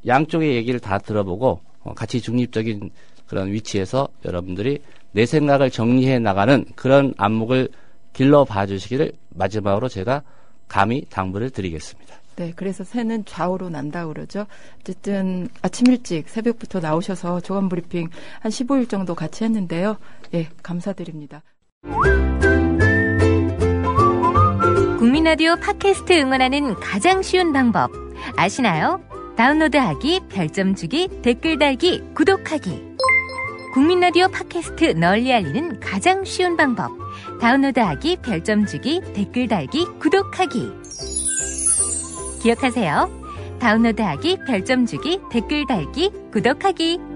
양쪽의 얘기를 다 들어보고 같이 중립적인 그런 위치에서 여러분들이 내 생각을 정리해 나가는 그런 안목을 길러봐 주시기를 마지막으로 제가 감히 당부를 드리겠습니다. 네, 그래서 새는 좌우로 난다고 그러죠. 어쨌든 아침 일찍 새벽부터 나오셔서 조간 브리핑 한 15일 정도 같이 했는데요. 예, 감사드립니다. 국민라디오 팟캐스트 응원하는 가장 쉬운 방법 아시나요? 다운로드하기, 별점 주기, 댓글 달기, 구독하기. 국민라디오 팟캐스트 널리 알리는 가장 쉬운 방법. 다운로드하기, 별점 주기, 댓글 달기, 구독하기. 기억하세요. 다운로드하기, 별점 주기, 댓글 달기, 구독하기.